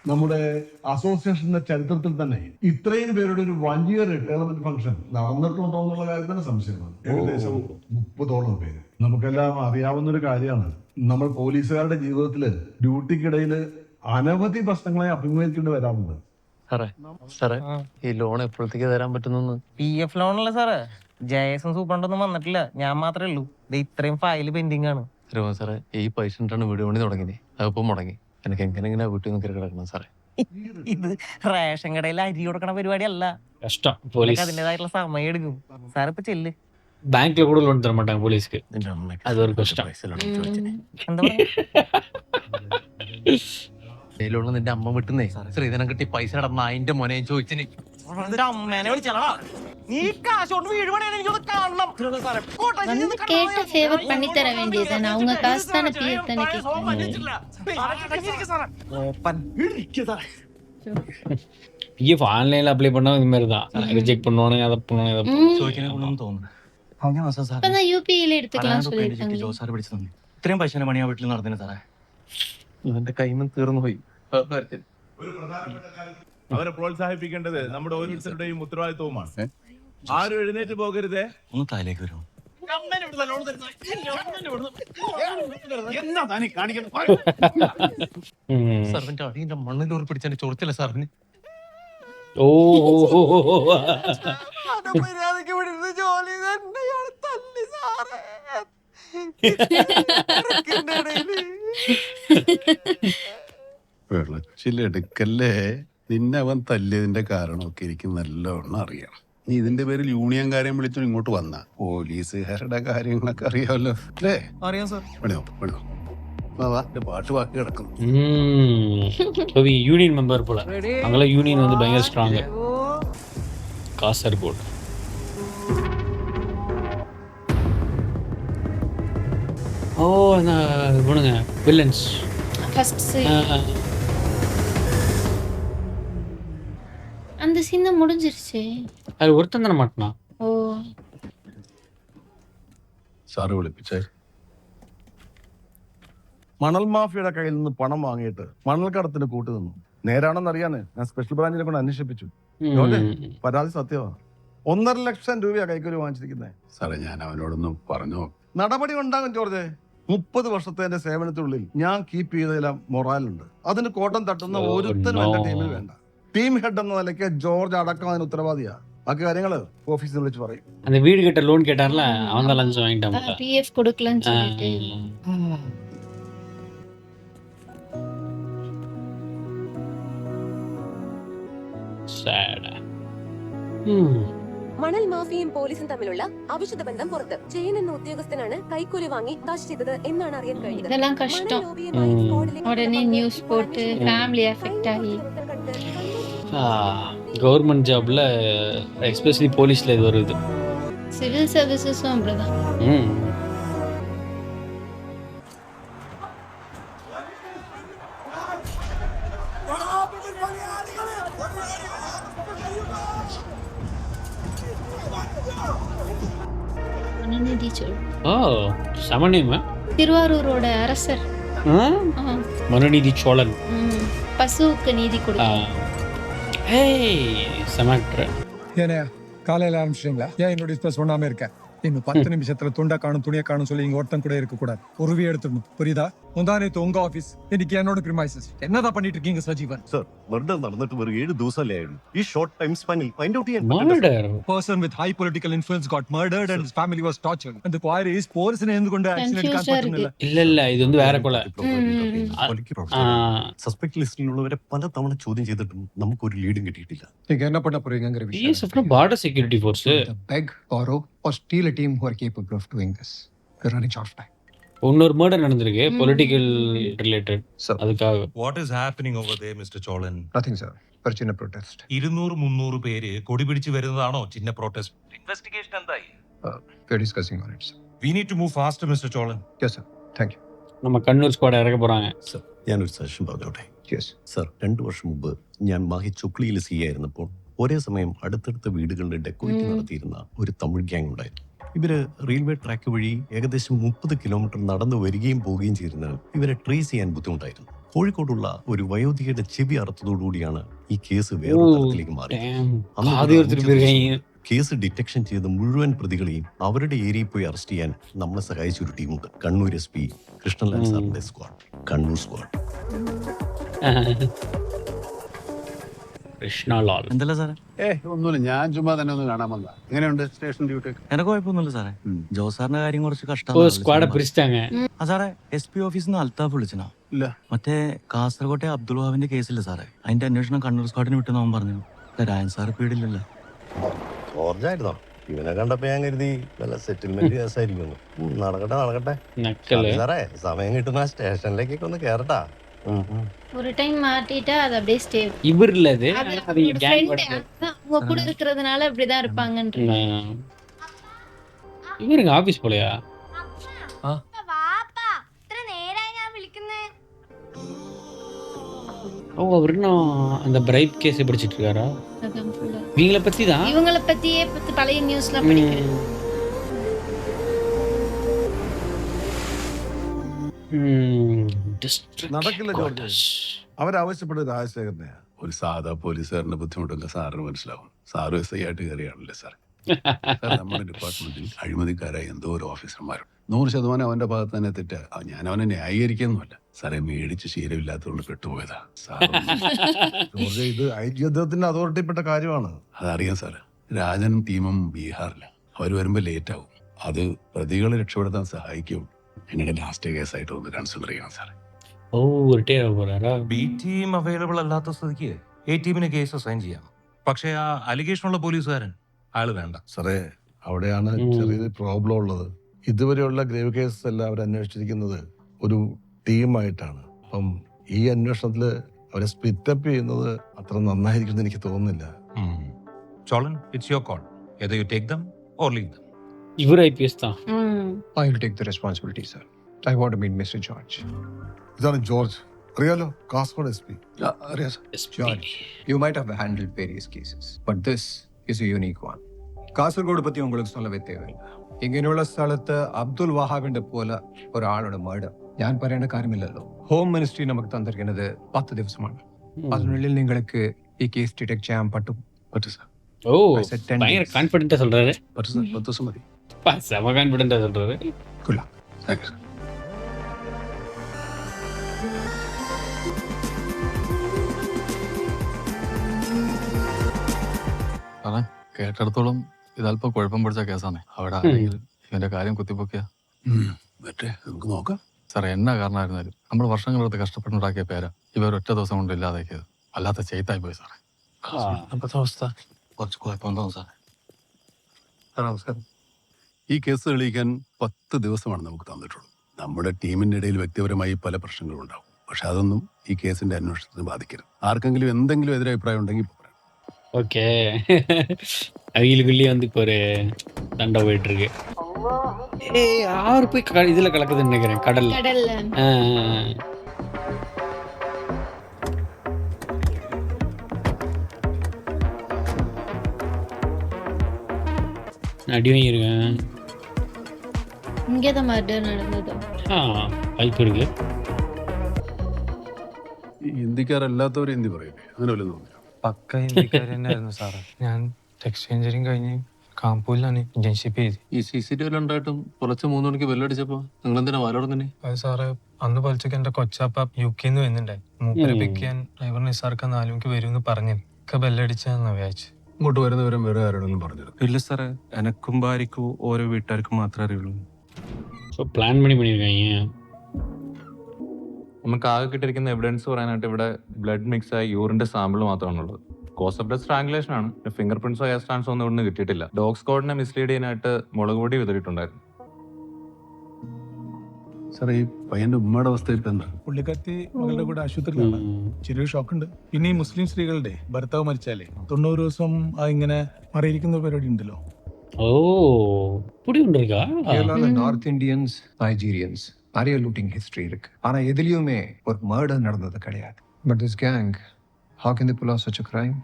നമ്മുടെ അസോസിയേഷന്റെ ചരിത്രത്തിൽ തന്നെ ഇത്രയും പേരുടെ ഒരു 1 ഇയർ റിട്ടയർമെന്റ് ഫംഗ്ഷൻ നടന്നിട്ടുണ്ടോ എന്നുള്ള കാര്യത്തിന് സംശയമാണ്. ഏകദേശം 30ഓളം പേര്. നമുക്കെല്ലാം അറിയാവുന്ന ഒരു കാര്യമാണ്, നമ്മൾ പോലീസുകാരുടെ ജീവിതത്തില് ഡ്യൂട്ടിക്കിടയിൽ അനവധി പ്രശ്നങ്ങളെ അഭിമുഖീകരിക്കേണ്ടി വരാറുണ്ട്. സാറേ ഈ ലോൺ എപ്പോഴത്തേക്ക് തരാൻ പറ്റുന്നു? PF ലോണല്ല സാറേ, ജയസും സൂപ്രണ്ടൊന്നും വന്നിട്ടില്ല, ഞാൻ മാത്രമേ ഉള്ളൂ. ഇത്രയും ഫയല് പെൻഡിങ് ആണ്. സാറേ ഈ പൈസ ഇട്ടാണ് വീട് പണി തുടങ്ങിയത്, അതിപ്പോ മുടങ്ങി. എനിക്ക് എങ്ങനെങ്ങനെ വീട്ടിൽ നിന്ന് കയറി കിടക്കണം സാറേ. ഇത് റേഷൻ കടയിൽ അരി കൊടുക്കണ പരിപാടി അല്ല. കഷ്ടം. പോലീസ് അതിൻ്റെതായിട്ടുള്ള സമയം എടുക്കും സാർ. ഇപ്പൊ ചെല്ല്, பேங்க்ல கூட லோன் தர மாட்டாங்க போலீஸ்க்கு. அது ஒரு கஷ்டம். എന്താ ജയിലുള്ള നിന്റെ അമ്മ വിട്ടുന്നേ ശ്രീധരൻ കിട്ടി പൈസ നടന്ന അതിന്റെ മോനെ ചോദിച്ചിന് അമ്മേനെ വിളിച്ചല്ലടാ നീ കാശ് കൊണ്ട് വീട് പണിയാൻ എനിക്കൊന്ന് കാണണം வந்து கேட்ட ஃபேவர் பண்ணி தர வேண்டியதுதானே. அவங்க காசு தானே பிஎஃப் தானே கேட்கறாங்க. பிஎஃப் ஆன்லைன்ல அப்ளை பண்ணா இது மாதிரி தான் ரிஜெக்ட் பண்ணுவானுங்க, அதை பண்ணுவானுங்க, இதை பண்ணுவானுங்க. ചോദിക്കാനൊന്നും തോന്നുന്നു അങ്ങനെ മാസം സാർ இப்பதான் யூபிஐல எடுத்துக்கலாம் சொல்லிருக்காங்க. ജോസാർ വിളിച്ചു തന്നു. ഇത്രയും പൈസ പണി ആ വീട്ടിൽ നടത്തിന് സാറേ. ഇവന്റെ കൈമ തീർന്നു പോയി. അവരെ പ്രോത്സാഹിപ്പിക്കേണ്ടത് നമ്മുടെ ഓരോരുത്തരുടെയും ഉത്തരവാദിത്വവുമാണ്. ആരും എഴുന്നേറ്റ് പോകരുതേ. ഒന്ന് താലേക്ക് വരുമോ? സാറിന്റെ അടിയുടെ മണ്ണിലൂർ പിടിച്ചാൽ ചൊറിച്ചില്ല സാറിന്. ഓ മര്യാദക്ക് വിടുന്ന ജോലി തന്നെ ഇയാള് തല്ലി സാറേ. വിളച്ചിലെടുക്കല്ലേ. നിന്നെ അവൻ തല്ലിയതിന്റെ കാരണമൊക്കെ എനിക്ക് നല്ലവണ്ണം അറിയാം. നീ ഇതിന്റെ പേരിൽ യൂണിയൻ കാര്യം വിളിച്ചു ഇങ്ങോട്ട് വന്ന പോലീസുകാരുടെ കാര്യങ്ങളൊക്കെ അറിയാമല്ലോ അല്ലേ? അറിയാം സാർ. വേണോ വേണോ പാട്ട് ബാക്കി കിടക്കുന്നു. யூனியன் மெம்பர் போல. அங்கெல்லாம் யூனியன் வந்து பயங்கர ஸ்ட்ராங். காசர்கோடு. ஓ இவனுங்க வில்லன்ஸ். ஃபர்ஸ்ட் அந்த சீன் தான் முடிஞ்சிருச்சு. அது ஒருத்தன் தானே மாட்டினா. ஓ സാറ് വിളിപ്പിച്ചേ. മണൽ മാഫിയയുടെ കയ്യിൽ നിന്ന് പണം വാങ്ങിയിട്ട് മണൽക്കടത്തിന് കൂട്ടുനിന്നു. നേരാണെന്നറിയാന് ഞാൻ സ്പെഷ്യൽ ബ്രാഞ്ചിനെ കൊണ്ട് അന്വേഷിപ്പിച്ചു. പരാതി സത്യമാണ്. 1.5 ലക്ഷം രൂപയാ കൈക്കൂലി വാങ്ങിച്ചിരിക്കുന്നത്. സാറേ ഞാൻ അവനോടൊന്ന് പറഞ്ഞു. നടപടി ഉണ്ടാകും ജോർജ്. 30 വർഷത്തെ എന്റെ സേവനത്തിനുള്ളിൽ ഞാൻ കീപ്പ് ചെയ്തതെല്ലാം മൊറാലുണ്ട്. അതിന് കോട്ടം തട്ടുന്ന ഒരുത്തനും എന്റെ ടീമിൽ വേണ്ട. ടീം ഹെഡ് എന്ന നിലയ്ക്ക് ജോർജ് അടക്കം അതിന് ഉത്തരവാദിയാ. ബാക്കി കാര്യങ്ങള് ഓഫീസിൽ വിളിച്ച് പറയും. அந்த வீடு கட்ட லோன் கேட்டார்ல, அவன் தான் லஞ்சம் வாங்கிட்டான். பிஎஃப் கொடுக்கலன்னு சொல்லிட்டு മണൽ മാഫിയയും പോലീസും തമ്മിലുള്ള അവിശുദ്ധ ബന്ധം പുറത്ത്. ജയൻ എന്ന ഉദ്യോഗസ്ഥനാണ് കൈക്കൂലി വാങ്ങി കാശ് ചെയ്തത് എന്നാണ് അറിയാൻ കഴിഞ്ഞത്. இதெல்லாம் கஷ்டம். உடனே நியூஸ் போட்டு ஃபேமிலி அஃபெக்ட் ஆகி கவர்மெண்ட் ஜாப்ல எஸ்பெஷலி போலீஸ்ல இது வருது. சிவில் சர்வீசஸும் அப்படிதான். மனுநீதி சோழன். ஓ சமநியமா. திருவாரூரோட அரசர். மனுநீதி சோழன். பசுவுக்கு நீதி கொடுக்கும். சமாக்டர். ஏனையா காலையில ஆரம்பிச்சிட்டீங்களா? ஏன் என்னோட டிஸ்பஸ் பண்ணாம இருக்கேன்? இன்னும் 10 நிமிஷத்துல துண்டா காணும் துணியை காணும் சொல்லி இங்க ஒருத்தன் கூட இருக்க கூடாது. உருவி எடுத்துடணும், புரியுதா? முந்தானேத்து உங்க ஆபீஸ், இன்னைக்கு என்னோட பிரிமைசஸ். என்னதான் பண்ணிட்டு இருக்கீங்க சஜீவன்? സർ, മർഡർ നടന്നിട്ട് വെറും 7 ദിവസമല്ലേ ആയുള്ളൂ. ഈ ഷോർട്ട് ടൈം സ്പാനിൽ ഫൈൻഡ് ഔട്ട് ചെയ്യാൻ Murder. Person with high political influence got murdered and his family was tortured. And the query is പോലീസിനെ എന്തുകൊണ്ട് ആക്ഷൻ എടുക്കാൻ പറ്റുന്നില്ല? இல்ல இது வந்து வேற கொலை. സസ്പെക്ട് ലിസ്റ്റിലുള്ളവരെ പല തവണ ചോദ്യം ചെയ്തിട്ടും നമുക്കൊരു ലീഡും കിട്ടിയിട്ടില്ല. நீங்க என்ன பண்ண போறீங்கங்கற விஷயம். பிஎஸ்எஃப்னா border security force. Beg, borrow or steal a team who are capable of doing this. We're running short of time. இன்னொரு மர்டர் நடந்திருக்கு, பொலிட்டிக்கல் ரிலேட்டட். அதுக்காக. What is happening over there, Mr. Cholan? Nothing, sir. ഒരു ചിന്ന protest. 200-300 പേര് കൊടി പിടിച്ച് വരുന്നതാണോ ചിന്ന protest? Investigation എന്തായി? We are discussing on it, sir. We need to move faster, Mr. Cholan. Yes, sir. Thank you. நம்ம Kannur squad ഇറങ്ങ പോறாங்க. Sir, ഞാനൊരു suggestion പറഞ്ഞോട്ടെ? Yes. Sir, 2 വർഷം മുമ്പ് ഞാൻ മാഹി ചുക്ലിയിൽ സി ആയിരുന്നപ്പോൾ ഒരേ സമയം അടുത്തടുത്ത വീടുകളുടെ ഡെക്കോറേറ്റ് നടത്തിയിരുന്ന ഒരു തമിഴ് ഗ്യാങ് ഉണ്ടായിരുന്നു. ഇവര് റെയിൽവേ ട്രാക്ക് വഴി ഏകദേശം 30 കിലോമീറ്റർ നടന്നു വരികയും പോവുകയും ചെയ്തിരുന്നാൽ ഇവരെ ട്രേസ് ചെയ്യാൻ ബുദ്ധിമുട്ടായിരുന്നു. കോഴിക്കോടുള്ള ഒരു വയോധികയുടെ ചെവി അറുത്തതോടുകൂടിയാണ് ഈ കേസ് വേറൊരു തലത്തിലേക്ക് മാറിയത്. കേസ് ഡിറ്റക്ഷൻ ചെയ്ത മുഴുവൻ പ്രതികളെയും അവരുടെ ഏരിയയിൽ പോയി അറസ്റ്റ് ചെയ്യാൻ നമ്മളെ സഹായിച്ച ഒരു ടീമുണ്ട്. കണ്ണൂർ SP കൃഷ്ണൻലാൽ സാറിന്റെ സ്ക്വാഡ്, കണ്ണൂർ സ്ക്വാഡ്. കൃഷ്ണലാൽ. എന്തല്ല സാറേ? ഒന്നുമില്ല, ഞാൻ ചുമ്മാ തന്നെ ഒന്ന് കാണാൻ വന്നതാ. എങ്ങനെയുണ്ട് സ്റ്റേഷൻ ഡ്യൂട്ടി? എനക്ക് കുഴപ്പമൊന്നുമില്ല സാറേ. ജോസാറിന്റെ കാര്യം കുറച്ച് ഓ കഷ്ടമാണ്. സ്ക്വാഡ് പിരിച്ചാங்க. ആ സാറേ, SP ഓഫീസിൽ നിന്ന് അൽത്താഫ് വിളിച്ചനോ? ഇല്ല. മറ്റേ കാസർകോട്ടെ അബ്ദുൾ വഹാബിന്റെ കേസില്ല സാറേ, അതിന്റെ അന്വേഷണം കണ്ണൂർ സ്ക്വാഡിന് വിട്ടെന്ന് അവൻ പറഞ്ഞു. രായൻ സാറ് പീടില്ലല്ലോ. ജോർജായിരുന്നോ? ഇവനെ കണ്ടപ്പോ ഞാൻ കരുതി വല്ല സെറ്റിൽമെന്റ് കേസായിരിക്കുന്നു. നടക്കട്ടെ നടക്കട്ടെ. സാറേ, സമയം കിട്ടുന്ന സ്റ്റേഷനിലേക്കൊക്കെ ഒന്ന് കേറട്ടാ. ஒரு டைம் மாட்டிட்டா அது அப்படியே ஸ்டே. இவர் இல்ல அது. அது ஆனா அவங்க அவங்களோட கேங் ஃப்ரெண்ட். அவங்க கூட இருக்கிறதுனால அப்படிதான் இருப்பாங்கன்ற. இவருங்க ஆபீஸ் போலையா? ஓ, அவர் இன்னும் அந்த பிரைப் கேஸ் படிச்சிட்டு இருக்காரா? அதான் full ஆ. இவங்கள பத்தி தான். இவங்கள பத்தியே பழைய நியூஸ்லாம் படிக்கிறேன். നടക്കില്ല ജോർജ്. അവരാവശ്യപ്പെട്ടത് രാജശേഖരനെയാ. ഒരു സാധാ പോലീസുകാരന്റെ ബുദ്ധിമുട്ടൊക്കെ സാറിന് മനസ്സിലാവും. സാറ് എസ് ഐ ആയിട്ട് കയറിയാണല്ലേ സാർ. നമ്മുടെ ഡിപ്പാർട്ട്മെന്റിൽ അഴിമതിക്കാരായ എന്തോ ഒരു ഓഫീസർമാരും 100% അവന്റെ ഭാഗത്ത് തന്നെ തെറ്റാ. ഞാൻ അവനെ ന്യായീകരിക്കൊന്നുമല്ല സാറേ, മേടിച്ച് ശീലമില്ലാത്തതുകൊണ്ട് പെട്ടുപോയതാ സാർ. ജോർജ്, ഇത് ഐ ജി അദ്ദേഹത്തിന്റെ അതോറിറ്റിപ്പെട്ട കാര്യമാണ്. അതറിയാം സാറ്. രാജനും ടീമും ബീഹാറില്ല. അവർ വരുമ്പോ ലേറ്റ് ആവും. അത് പ്രതികളെ രക്ഷപ്പെടുത്താൻ സഹായിക്കും. ഞങ്ങളുടെ ലാസ്റ്റ് കേസായിട്ട് ഒന്ന് കൺസിഡർ ചെയ്യണം സാറേ. ഓ, റിട്ടയർ പോരാ. ബി ടീം അവൈലബിൾ അല്ലാത്ത സ്ഥിതിക്ക് എ ടീമിന് കേസ് അസൈൻ ചെയ്യാം. പക്ഷേ ആ അലിഗേഷനുള്ള പോലീസുകാരൻ അയാൾ വേണ്ട. സാറേ, അവിടെയാണ് ചെറിയൊരു പ്രോബ്ലം ഉള്ളത്. ഇതുവരെയുള്ള ഗ്രേവ് കേസസ് എല്ലാം അവർ അന്വേഷിച്ചിരിക്കുന്നത് ഒരു ടീമായിട്ടാണ്. അപ്പം ഈ അന്വേഷണത്തിൽ അവരെ സ്പ്ലിറ്റപ്പ് ചെയ്യുന്നത് അത്ര നന്നായിരിക്കും എനിക്ക് തോന്നുന്നില്ല. Cholan, it's your call. either you take them or leave them. ഇവർ IPS താ. I will take the responsibility, sir. I want to meet Mr. George. ഇതാണ് ജോർജ്. അറിയാലോ, Kasaragod SP. Yes, George, you might have handled various cases, but this is a unique one. Kasaragod പറ്റി உங்களுக்கு சொல்லவே தேவையில்லை. ഇങ്ങനെയുള്ള സ്ഥലത്ത് അബ്ദുൽ വഹാബിന്റെ പോലെ ഒരാളുടെ മർഡർ ഞാൻ പറയേണ്ട കാര്യമില്ലല്ലോ. ഹോം മിനിസ്ട്രി നമുക്ക് തന്നിരിക്കുന്നത് 10 ദിവസമാണ്. അതിനുള്ളിൽ നിങ്ങൾക്ക് ഈ കേസ് ഡിറ്റക്ട് ചെയ്യാൻ പറ്റും. സാർ. ஓ, பயங்கர கான்ஃபிடென்ட்டா சொல்றாரு. 10 ദിവസം മതി. செம கான்ஃபிடென்ட்டா சொல்றாரு. Good luck. Thank you, sir. സാറേ, കേട്ടിടത്തോളം ഇതല്പം കുഴപ്പം പിടിച്ച കേസാണ്. അവിടെ ആരെങ്കിലും ഇവന്റെ കാര്യം കുത്തിപ്പൊക്കിയ നമുക്ക് നോക്കാം സാറേ. എന്നാ കാരണമായിരുന്നാലും നമ്മൾ വർഷങ്ങളെടുത്ത് കഷ്ടപ്പെട്ടുണ്ടാക്കിയ പേര ഇവർ ഒറ്റ ദിവസം കൊണ്ട് ഇല്ലാതാക്കിയത് അല്ലാത്ത ചെയ്തായി പോയി സാറേ. അവസ്ഥ കുറച്ച് കുഴപ്പമുണ്ടാവും സാറേ. നമസ്കാരം. ഈ കേസ് തെളിയിക്കാൻ 10 ദിവസമാണ് നമുക്ക് തന്നിട്ടുള്ളൂ. നമ്മുടെ ടീമിന്റെ ഇടയിൽ വ്യക്തിപരമായി പല പ്രശ്നങ്ങളും ഉണ്ടാവും. പക്ഷെ അതൊന്നും ഈ കേസിന്റെ അന്വേഷണത്തിന് ബാധിക്കരുത്. ആർക്കെങ്കിലും എന്തെങ്കിലും എതിരഭിപ്രായം ഉണ്ടെങ്കിൽ പറയാം. ஓகே. அவங்களுக்குள்ளேயே வந்து இப்போ ஒரு சண்டை போயிட்டு இருக்கு. ஆறு போய் இதுல கலக்குதுன்னு நினைக்கிறேன், கடல்ல. அடி வாங்கியிருக்கேன். இங்கேதான் மர்டர் நடந்தது. வாய்ப்பு இருக்கு. ഹിന്ദിക്കാരല്ലാത്തവർ ഹിന്ദി പറയില്ലേ? അങ്ങനെ വല്ലതും തോന്നിയോ? പക്ക ഹിന്ദിക്കാർ തന്നെയായിരുന്നു സാറ്. ഞാൻ എക്സ്ചേഞ്ചറിങ് കഴിഞ്ഞ് കാമ്പൂരിലാണ് ഇന്റേൺഷിപ്പ് ചെയ്ത്. ഈ CCTV ഉണ്ടായിട്ടും പുലർച്ചെ 3 മണിക്ക് ബെല്ലടിച്ചപ്പോ നിങ്ങൾ എന്തിനാ വാലോടെ തന്നെ? അത് സാറ്, അന്ന് പൊലച്ചക്ക് എന്റെ കൊച്ചാപ്പ UK വരുന്നുണ്ടായി. മൂപ്പരെ പിക്ക് ചെയ്യാൻ ഡ്രൈവർ നിസാർക്ക് 4 മണിക്ക് വരുമെന്ന് പറഞ്ഞു. ഒക്കെ ബെല്ലടിച്ചാന്ന് വിചാരിച്ചു. ഇങ്ങോട്ട് വരുന്നവരും വേറെ ആരോടെങ്കിലും പറഞ്ഞിരുന്നു? ഇല്ല സാറേ, എനക്കും ഭാര്യക്കും ഓരോ വീട്ടുകാർക്കും മാത്രമേ അറിയുള്ളൂ. പ്ലാൻ பண்ணிருக்காங்க. നമുക്ക് ആകെ കിട്ടിയിരിക്കുന്ന എവിഡൻസ് പറയാനായിട്ട് ഇവിടെ ബ്ലഡ് മിക്സ് ആയ യൂറിന്റെ സാമ്പിൾ മാത്രമാണുള്ളത്. കോസ് ഓഫ് ഡെത്ത് സ്ട്രാങ്കുലേഷൻ ആണ്. ഫിംഗർ പ്രിന്റ്സോ ഹെയർ സ്റ്റാൻഡ്സോ ഒന്നും ഇവിടുന്ന് കിട്ടിയിട്ടില്ല. ഡോഗ് സ്ക്വാഡിനെ മിസ്ലീഡ് ചെയ്യാനായിട്ട് മുളക് പൊടി വിതറിയിട്ടുണ്ടായിരുന്നു. സാറേ, ഈ പയ്യന്റെ ഉമ്മയുടെ അവസ്ഥ ഇപ്പൊ എന്താ? പുള്ളിക്കാരത്തി മകളുടെ കൂടെ ആശുപത്രിയിലാണ്. ചെറിയൊരു ഷോക്കുണ്ട്. പിന്നെ ഈ മുസ്ലിം സ്ത്രീകളുടെ ഭർത്താവ് മരിച്ചാലേ 90 ദിവസം ഇങ്ങനെ മറിയിരിക്കുന്ന പരിപാടി ഉണ്ടല്ലോ. ഓ, புடியுண்டிருக்கா? கேரளால நார்த் இந்தியன்ஸ், நைஜீரியன்ஸ் நிறைய லூட்டிங் ஹிஸ்டரி இருக்கு. ஆனா எதுலயுமே ஒரு மர்டர் நடந்தது கிடையாது. But this gang, how can they pull off such a crime?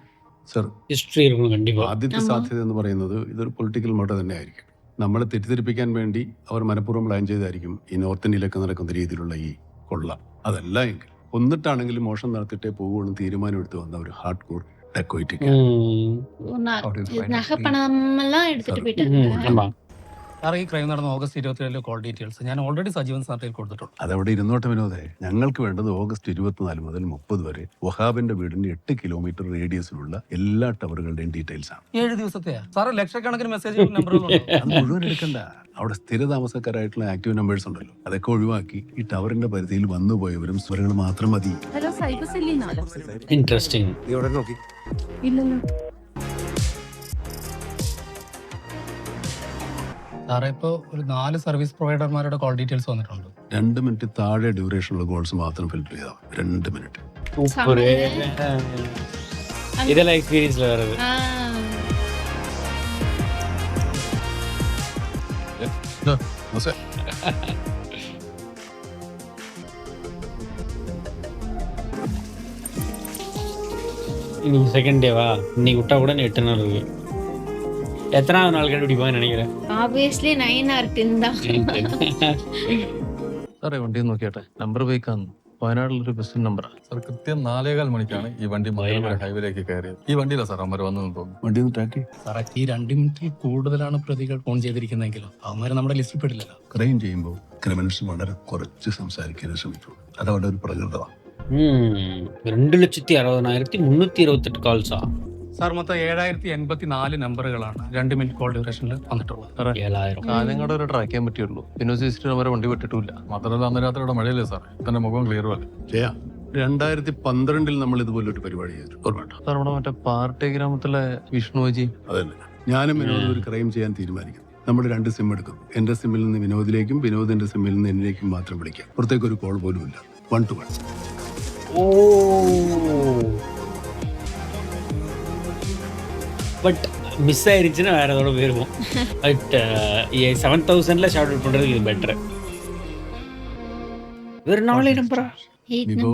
Sir, history ഇരിക്കണം കണ്ടിപ്പോ. ആദ്യത്തെ സാധ്യത എന്ന് പറയുന്നത് ഇതൊരു പൊളിറ്റിക്കൽ മർഡർ തന്നെ ആയിരിക്കും. നമ്മളെ തെറ്റിദ്ധരിപ്പിക്കാൻ വേണ്ടി അവർ മനഃപൂർവ്വം പ്ലാൻ ചെയ്തായിരിക്കും ഈ നോർത്ത് ഇന്ത്യയിലൊക്കെ നടക്കുന്ന രീതിയിലുള്ള ഈ കൊള്ള. അതല്ല എങ്കിൽ കൊന്നിട്ടാണെങ്കിലും മോഷണം നടത്തിയിട്ടേ പോകുമെന്ന് തീരുമാനമെടുത്ത് വന്ന ഒരു ഹാർഡ് കോർ ഡെക്കോയിറ്റിക്ക്. நகை பணம் எல்லாம் எடுத்துட்டு போயிட்டாங்க. സാറേ, ഈ ക്രൈം നടന്ന ഓഗസ്റ്റ് 27 കോൾ ഡീറ്റെയിൽസ് ഞാൻ ഓൾറെഡി സജീവൻ സാറിൽ കൊടുത്തിട്ടുണ്ട്. അതവിടെ ഇരുന്നോട്ടെ വിനോദേ. ഞങ്ങൾക്ക് വേണ്ടത് ഓഗസ്റ്റ് 24 മുതൽ 30 വരെ വഹാബിന്റെ വീടിന് 8 കിലോമീറ്റർ റേഡിയസിലുള്ള എല്ലാ ടവറുകളുടെയും ഡീറ്റെയിൽസ് ആണ്. 7 ദിവസത്തെയാ സാറേ? ലക്ഷക്കണക്കിന് മെസ്സേജ് നമ്പറുകളുണ്ട്. അത് മുഴുവൻ എടുക്കണ്ട. അവിടെ സ്ഥിര താമസക്കാരായിട്ടുള്ള ആക്റ്റീവ് നമ്പേഴ്സ് ഉണ്ടല്ലോ, അതൊക്കെ ഒഴിവാക്കി ഈ ടവറിന്റെ പരിധിയിൽ വന്നുപോയവരും സ്വരങ്ങൾ മാത്രം മതി. ഹലോ, സൈബർ സെല്ലിനാണോ? ഇൻട്രസ്റ്റിംഗ്. ഇവിടെ നോക്കി. ഇല്ലല്ലോ സാറേ, ഇപ്പോൾ ഒരു 4 സർവീസ് പ്രൊവൈഡർമാരുടെ കോൾ ഡീറ്റെയിൽസ് വന്നിട്ടുണ്ട്. 2 മിനിറ്റ് താഴെ ഡ്യൂറേഷനുള്ള ഗോൾസ് മാത്രം ഫിൽറ്റർ ചെയ്താൽ 2 മിനിറ്റ്. സൂപ്പർ. ഇതെല്ലാം എക്സ്പീരിയൻസിൽ വരുന്നത്. இன்னைக்கு செகண்ட் டேவா? இன்னைக்கு விட்டா கூட 8 நாள் இருக்கு. எத்தனாவது நாள் கண்டுபிடிப்பான்னு நினைக்கிறேன்? ആബ്വിയസ്ലി 9 or 10 தான். സാറേ വണ്ടി നോക്കിയാട്ടെ, നമ്പർ ബൈക്കാന്ന് വയനാട്ടിലൊരു ബെസ്റ്റ് നമ്പറാ. സാർ കൃത്യം 4:15 മണിക്കാണ് ഈ വണ്ടി ഹൈവേയിലേക്ക് കയറിയത്. ഈ വണ്ടിയിലാണ് സാർ അമ്മ വന്നു തോന്നുന്നു. വണ്ടി ഒന്ന് ട്രാക്ക് ചെയ്യും. സാറേ ഈ 2 മിനിറ്റിൽ കൂടുതലാണ് പ്രതികൾ ഫോൺ ചെയ്തിരിക്കുന്നതെങ്കിലും അവന്മാരെ നമ്മുടെ ലിസ്റ്റിൽ പെടില്ലല്ലോ. ക്രൈം ചെയ്യുമ്പോൾ ക്രിമിനൽസ് വളരെ കുറച്ച് സംസാരിക്കാനേ ശ്രമിക്കുള്ളൂ. അതവിടെ ഒരു പ്രകൃതമാണ്. 2,60,328 കോൾസാ. സാർ മൊത്തം 7,084 നമ്പറുകളാണ് 2 മിനിറ്റ് കോൾ ഡ്യൂറേഷനിൽ വന്നിട്ടുള്ളത്. 7,000. കാഞ്ഞങ്ങാട് വരെ ട്രാക്ക് ചെയ്യാൻ പറ്റുള്ളൂ. പിന്നെ സിസ്റ്റർ വരെ വണ്ടി വിട്ടിട്ടില്ല. മാത്രമല്ല അന്ന് രാത്രി ഇവിടെ മഴയല്ലേ സാർ, തന്റെ മുഖം ക്ലിയർ അല്ലേ? ചെയ്യാം. 2012 നമ്മൾ ഇതുപോലൊരു പരിപാടി ചെയ്തു. ഓർമ്മ സാർ ഇവിടെ മറ്റേ പാർട്ടി ഗ്രാമത്തിലെ വിഷ്ണുജി. അതന്നെ, ഞാനും വിനോദ് ഒരു ക്രൈം ചെയ്യാൻ തീരുമാനിക്കുന്നു. നമ്മൾ 2 സിം എടുക്കും. എന്റെ സിമ്മിൽ നിന്ന് വിനോദിലേക്കും വിനോദിന്റെ സിമ്മിൽ നിന്ന് എന്നിലേക്കും മാത്രം വിളിക്കാം. പുറത്തേക്ക് ഒരു കോൾ പോലും ഇല്ല. 1 to 1. பட் மிஸ் ஆயிருச்சுன்னா வேற ஏதோட போயிருவோம். பட் 7,000ல ஷார்ட் அவுட் பண்றதுக்கு இது பெட்டர். വേറെ 4 നമ്പറാ? ഇപ്പോ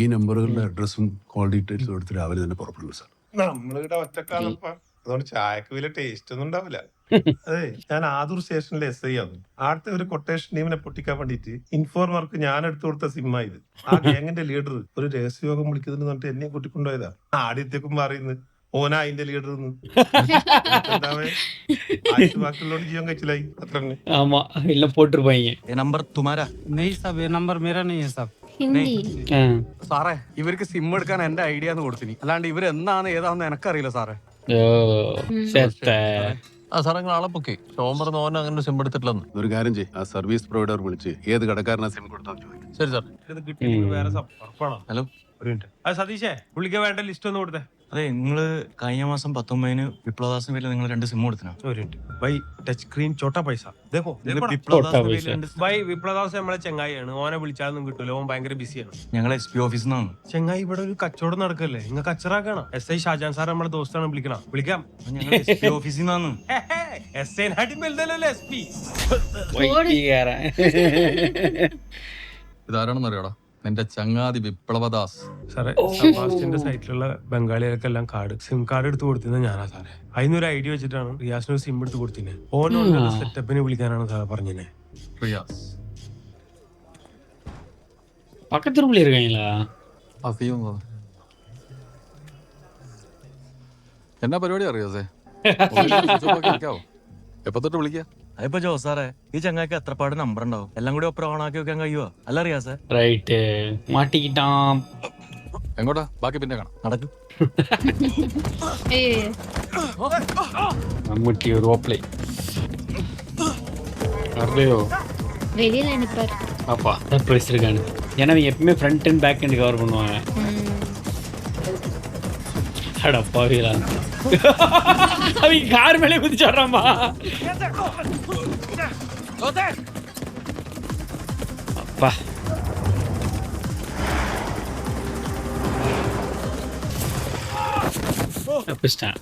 ഈ നമ്പറുകളുടെ അഡ്രസ്സും കോൾ ഡീറ്റെയിൽസും എടുത്ത് രാവിലെ തന്നെ പുറപ്പെടുന്നു സാർ. നമ്മളിവിടെ ഒറ്റക്കാലപ്പ അതുകൊണ്ട് ചായക്ക് വലിയ ടേസ്റ്റ് ഒന്നും ഉണ്ടാവില്ല. അതെ, ഞാൻ ആദൂർ സ്റ്റേഷനിലെ SI ആണ്. ആടത്തെ ഒരു കൊട്ടേഷൻ ടീമിനെ പൊട്ടിക്കാൻ വേണ്ടിട്ട് ഇൻഫോർമർക്ക് ഞാൻ എടുത്തു കൊടുത്ത സിമ്മ ഇത്. ആ ഗ്യാങ്ങിന്റെ ലീഡർ ഒരു രഹസ്യയോഗം വിളിക്കുന്നതിന് പറഞ്ഞിട്ട് എന്നെ കൂട്ടിക്കൊണ്ടുപോയതാ. ആദ്യത്തേക്കും പറയുന്നത് ഓനാ അതിന്റെ ലീഡർ ബാക്കിയുള്ളോട് ജീവൻ കഴിച്ചില്ലായി. അത്ര തന്നെ. ஆமா இல்ல போட்டுருப்பாங்க. നമ്പർ തുമാരാ? नहीं साहब ये नंबर मेरा नहीं है साहब. ഹിന്ദി. സാറേ ഇവർക്ക് സിം എടുക്കാൻ എന്റെ ഐഡിയ എന്ന് കൊടുത്തിനി, അല്ലാണ്ട് ഇവർ എന്നാണ് ഏതാണെന്ന് എനിക്കറിയില്ല സാറേ. ഓ സെറ്റ്. ആ സാറേ നിങ്ങൾ ആളെ പൊക്കി. ഷോം പറഞ്ഞ ഓൻ അങ്ങനെ സിം എടുത്തിട്ടില്ലെന്ന്. ഒരു കാര്യം ചെയ്യും, ആ സർവീസ് പ്രൊവൈഡർ വിളിച്ച് ഏത് കടക്കാരനാ സിം കൊടുത്താന്ന് ചോദിക്കും. ശരി സാർ. ഇത് കിട്ടിയത് വേറെ ഉറപ്പാണോ? ഹലോ, ഒരു മിനിറ്റ്. അത് സതീഷേ പുള്ളിക്ക് വേണ്ട ലിസ്റ്റ് ഒന്ന് കൊടുത്തേ. അതെ, നിങ്ങള് കഴിഞ്ഞ മാസം 19-ന് വിപ്ലവദാസിന് പേരിൽ നിങ്ങൾ 2 സിം കൊടുത്തിനാ? ഒരു മിനിറ്റ്. ബൈ ടച്ച് സ്ക്രീൻ ചോട്ടാ പൈസ. ദേഖോ ബൈ വിപ്ലവദാസ് നമ്മളെ ചെങ്ങായിയാണ്. ഓനെ വിളിച്ചാലൊന്നും കിട്ടൂല, ഓൻ ഭയങ്കര ബിസിയാണ്. ഞങ്ങൾ SP ഓഫീസിൽ നിന്നാണ്. ചെങ്ങായി ഇവിടെ ഒരു കച്ചവടം നടക്കല്ലേ, നിങ്ങൾ കച്ചറാക്കണം. SI ഷാജാൻ സാർ നമ്മളെ ദോസ്താണ്, വിളിക്കണം. വിളിക്കാം. ഞങ്ങൾ SP ഓഫീസിൽ നിന്നാണ്. SI നാട്ടി വലുതല്ലോ SP. ഇതാരാണെന്ന് അറിയാടാ? നിന്റെ ചങ്ങാതി വിപ്ലവദാസ്. സാറേ സെബാസ്റ്റ്യന്റെ സൈറ്റിലുള്ള ബംഗാളികൾക്കെല്ലാം കാർഡ് സിം കാർഡ് എടുത്ത് കൊടുത്തിരുന്നത് ഞാനാ സാറേ. അതിനൊരു ഐഡിയ വെച്ചിട്ടാണ് റിയാസിന് സിം എടുത്ത് കൊടുത്തിനെ. ഓനോട് സെറ്റപ്പിന് വിളിക്കാനാണ് സാർ പറഞ്ഞേ. റിയാസ് பக்கத்து ரூம்ல இருக்காங்களா? അസിയും എന്നാ പരിപാടി അറിയാസേ? എപ്പോ തൊട്ട് വിളിക്കാ? അതിപ്പോ ജോ സാറേ, ഈ ചങ്ങായിക്ക് എത്രപാട് നമ്പർ ഉണ്ടാവും? എല്ലാം കൂടി ഒപ്പം ഓണാക്കി വെക്കാൻ കഴിയുവോ? അല്ല റിയാസേ? റൈറ്റ്, മാട്ടിക്കിട്ടാം. എങ്ങോട്ടാ? ബാക്കി പിന്നെ കാണാം. നടക്കും. മമ്മൂട്ടി ഒരു ഓപ്ലേ അറിയോ? வெளியில நிப்பாரு. அப்பா சர்ப்ரைஸ் இருக்கானு. ஏன்னா அவங்க எப்பவுமே front and back and cover பண்ணுவாங்க. அட பாவிகளா, அவங்க கார் மேலே குதிச்சு வர்றாமா? அப்பா தப்பிச்சிட்டேன்.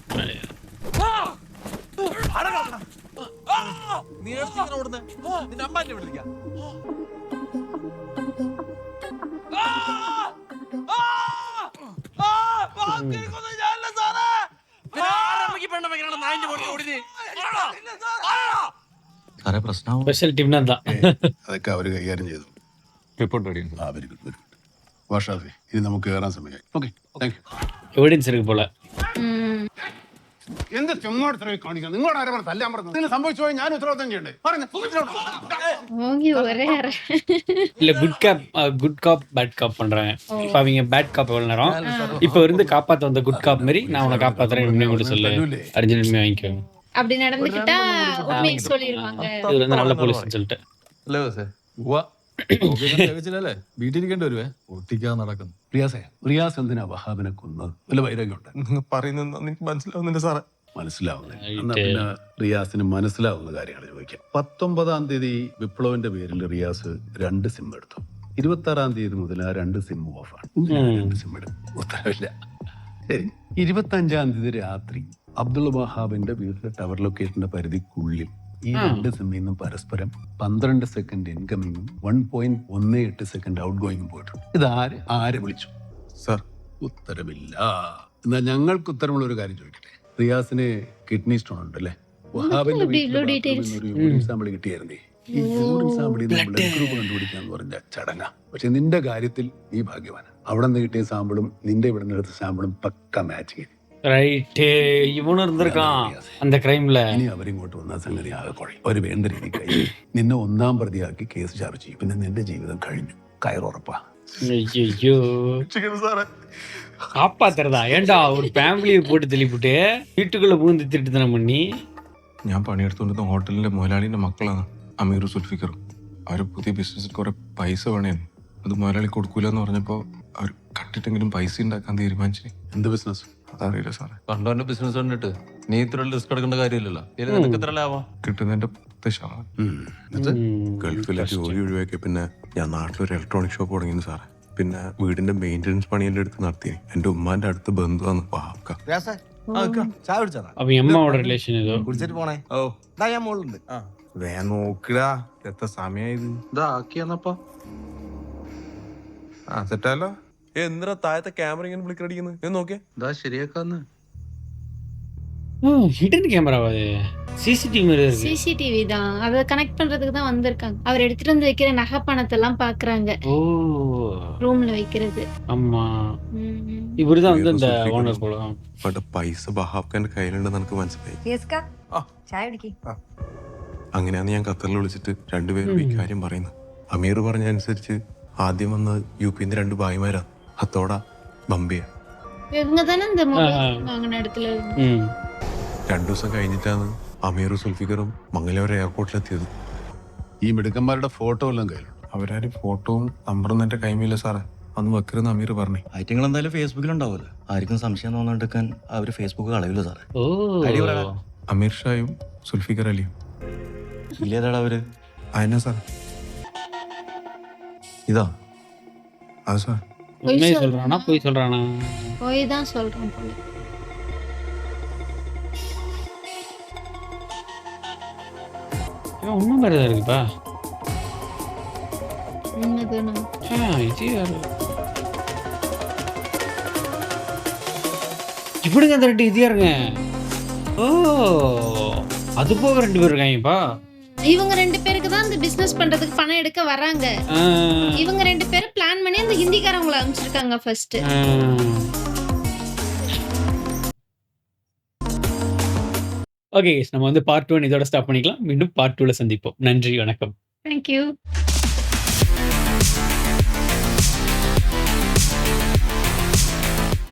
സാറേ പ്രശ്നമാവും. സ്പെഷ്യൽ ടീം എന്താ? അതൊക്കെ അവര് കൈകാര്യം ചെയ്തു. Report ready. ആ വെരി ഗുഡ് വെരി ഗുഡ്. വാഷാഫി, ഇനി നമുക്ക് കയറാൻ സമയമായി. Okay, thank you. എവിഡൻസ് ഇருக்கு போல. എന്ത് ചുമ്മാടത്തരവ് കാണിക്കണം? നിങ്ങളോട് ആരാ പറഞ്ഞത് തല്ലാൻ പറഞ്ഞത്? ഇതിന് സംഭവിച്ചു പോയി ഞാൻ ഉത്തരവാദിത്തം ചെയ്യണ്ടേ? ஓங்கி ஒரே அறை. இல்ல குட் காப் பேட் காப் பண்றாங்க. இப்ப அவங்க பேட் காப் எவ்வளவு நேரம், இப்ப இருந்து காப்பாத்த வந்த குட் காப் மாதிரி நான் உன்னை காப்பாத்துறேன் உண்மையை கூட சொல்லு, அர்ஜுன் உண்மையை வாங்கிக்கோ. அப்படி நடந்துக்கிட்டா உண்மையை சொல்லிடுவாங்க. இது வந்து நல்ல போலீஸ் சொல்லிட்டு അല്ലേ സാർ? വീട്ടിലിരിക്കേണ്ടി വരുവേ. ഒട്ടിക്കാൻ നടക്കുന്നു. റിയാസെ, റിയാസ് എന്തിനാ വഹാബിനെ കൊന്നത്? വല്ല വൈരാഗ്യം ഉണ്ട്? പറയുന്നത് എനിക്ക് മനസ്സിലാവുന്നില്ല സാറേ. മനസ്സിലാവുന്നില്ല. എന്നാ പിന്നെ റിയാസിന് മനസ്സിലാവുന്ന കാര്യമാണ് ചോദിക്കാം. 19-ാം തീയതി വിപ്ലവിന്റെ പേരിൽ റിയാസ് 2 സിം എടുത്തു. 26-ാം തീയതി മുതൽ ആ 2 സിം ഓഫാണ്. 2 സിം എടുത്തു, ഉത്തരവില്ല. ശരി, 25-ാം തീയതി രാത്രി അബ്ദുൾ വഹാബിന്റെ വീട്ടിലെ ടവർ ലൊക്കേഷന്റെ പരിധിക്കുള്ളിൽ ഈ 2 സിമ്മിൽ നിന്നും പരസ്പരം 12 സെക്കൻഡ് ഇൻകമിങ്ങും 1.18 സെക്കൻഡ് ഔട്ട് ഗോയിങ്ങും പോയിട്ടുണ്ട്. ഇത് ആരെ വിളിച്ചു? സർ, ഉത്തരവില്ല. എന്നാ ഞങ്ങൾക്ക് ഉത്തരമുള്ള ഒരു കാര്യം ചോദിക്കട്ടെ. റിയാസിന് കിഡ്നി സ്റ്റോൺ ഉണ്ട് അല്ലേ? വഹാബിന്റെ യൂറിൻ സാമ്പിൾ കിട്ടിയായിരുന്നേ. ഈ യൂറിൻ സാമ്പിളിൽ നിന്ന് ബ്ലഡ് ഗ്രൂപ്പ് കണ്ടുപിടിക്കാന്ന് പറഞ്ഞ ചടങ്ങാ. പക്ഷെ നിന്റെ കാര്യത്തിൽ നീ ഭാഗ്യവാന. അവിടെ നിന്ന് കിട്ടിയ സാമ്പിളും നിന്റെ ഇവിടെ നിന്ന് എടുത്ത സാമ്പിളും പക്ക മാച്ചിങ്. ഇനി അവരിങ്ങോട്ട് വന്ന സംഗതി ആകെ കുഴയും. ഒരു വേണ്ട രീതി കഴിഞ്ഞു. നിന്നെ 1-ാം പ്രതിയാക്കി കേസ് ചാർജ് ചെയ്യും. പിന്നെ നിന്റെ ജീവിതം കഴിഞ്ഞു. കയറുറപ്പാ. காப்பாத்துறதா? ஏன்டா ஒரு ஃபேமிலியை போட்டு தள்ளிவிட்டு வீட்டுக்குள்ள பூந்து திருட்டுத்தனம் பண்ணி. ഞാൻ പണിയെടുത്തുകൊണ്ടിരുന്ന ഹോട്ടലിന്റെ മുതലാളിന്റെ മക്കളാണ് അമീറും സുൽഫിക്കറും. അവർ പുതിയ ബിസിനസ്സിൽ കുറെ പൈസ വേണേന്ന്. അത് മുതലാളി കൊടുക്കൂല എന്ന് പറഞ്ഞപ്പോ അവർ കട്ടിട്ടെങ്കിലും പൈസ ഉണ്ടാക്കാൻ തീരുമാനിച്ചു. എന്ത് ബിസിനസ്? അതറിയില്ല സാറേ. കണ്ടോന്റെ ബിസിനസ് കണ്ടിട്ട് നീ ഇത്ര റിസ്ക് എടുക്കേണ്ട കാര്യമില്ലല്ലോ. നിനക്ക് എത്ര ലാഭം കിട്ടുന്നതിന്റെ 10%. ഗൾഫിലെ ജോലി ഒഴിവാക്കിയ പിന്നെ ഞാൻ നാട്ടിലൊരു ഇലക്ട്രോണിക് ഷോപ്പ് തുടങ്ങിയിരുന്നു സാറേ. പിന്നെ വീടിന്റെ മെയിൻ്റെനൻസ് പണിയെല്ലാം എടുത്ത് നടത്തി. എന്റെ ഉമ്മാന്റെ അടുത്ത ബന്ധുവാണ് വാക്ക. ചായ കുടിച്ചാ? அப்ப எம்மாவோட ரிலேஷன் ஏதோ കുടിച്ചിട്ട് പോണേ. ഓ ഇതാ ഞാൻ മോളുണ്ട്. വേ നോക്കിടാ, എത്ര സമയായത്. ഇതാക്കിയെന്നപ്പാ സെറ്റാലോ. എന്തിനാ താഴത്തെ ക്യാമറ ഇങ്ങനെ വിളിക്കടിക്കുന്നത്? ഞാൻ നോക്കിയേ. ഇതാ ശരിയാക്കാന്ന്. ஹிடன் கேமராவா? அது சிசிடிவி மாதிரி இருக்கு. சிசிடிவி தான். அதை கனெக்ட் பண்றதுக்கு தான் வந்திருக்காங்க. அவர் எடுத்துட்டு வந்து வைக்கிற நகை பணத்தை எல்லாம் பாக்குறாங்க. ஓ, ரூம்ல வைக்கிறது. ஆமா, ഇവരുதான் வந்து இந்த ஓனர் போல. ബട്ട് പൈസ ബഹാബ്ഖാന്റെ കയ്യിലുണ്ടെന്ന് എനിക്ക് മനസ്സിലായി. അങ്ങനെയാണ് ഞാൻ ഖത്തറിൽ വിളിച്ചിട്ട് രണ്ടുപേരും ഈ കാര്യം പറയുന്നത്. അമീർ പറഞ്ഞ അനുസരിച്ച് ആദ്യം വന്നത് യുപിന്ന് 2 ഭായിമാരാ. ഹത്തോട, ബംബിയ. இவங்க தானே இந்த மொபைல் வாங்கின இடத்துல 2 ദിവസം കഴിഞ്ഞിട്ടാണ് അമീറും സുൽഫിക്കറും മംഗലാപുരം എയർപോർട്ടിലെത്തിയത്. ഈ മിടുക്കന്മാരുടെ ഫോട്ടോ എല്ലാം കയ്യിലുണ്ട്. അവരാരും ഫോട്ടോവും നമ്പറൊന്നും എന്റെ കൈമില്ല സാറേ. അന്ന് വെക്കരുന്ന് അമീർ പറഞ്ഞു. ഐറ്റങ്ങൾ എന്തായാലും ഫേസ്ബുക്കിലുണ്ടാവുമല്ലോ. ആർക്കും സംശയം തോന്നാണ്ടിരിക്കാൻ അവര് ഫേസ്ബുക്ക് കളയില്ല സാറേ. അമീർ ഷായും സുൽഫിക്കർ അലിയും. ഇല്ലേതാടാ അവര്? അതിനാ സാർ. ഇതാ അത് സാർ. உண்மையை சொல்றானா போய் சொல்றானா? போய் தான் சொல்றேன் போல. இவன் உண்மை மாதிரி தான் இருக்குப்பா. உண்மைதானா? இது யாரு? இப்படிங்க அந்த 2 இது யாருங்க? ஓ, அது போக 2 பேர் இருக்காங்கப்பா. இவங்க 2 பேருக்கு தான் இந்த பிசினஸ் பண்றதுக்கு பணம் எடுக்க வராங்க. இவங்க 2 பேரும் பிளான் பண்ணி அந்த ஹிந்திக்காரங்களை அனுப்பிச்சிருக்காங்க ஃபர்ஸ்ட். ஓகே, நம்ம வந்து பார்ட் 1 இதோட ஸ்டாப் பண்ணிக்கலாம். மீண்டும் பார்ட் 2ல சந்திப்போம். நன்றி, வணக்கம். Thank you.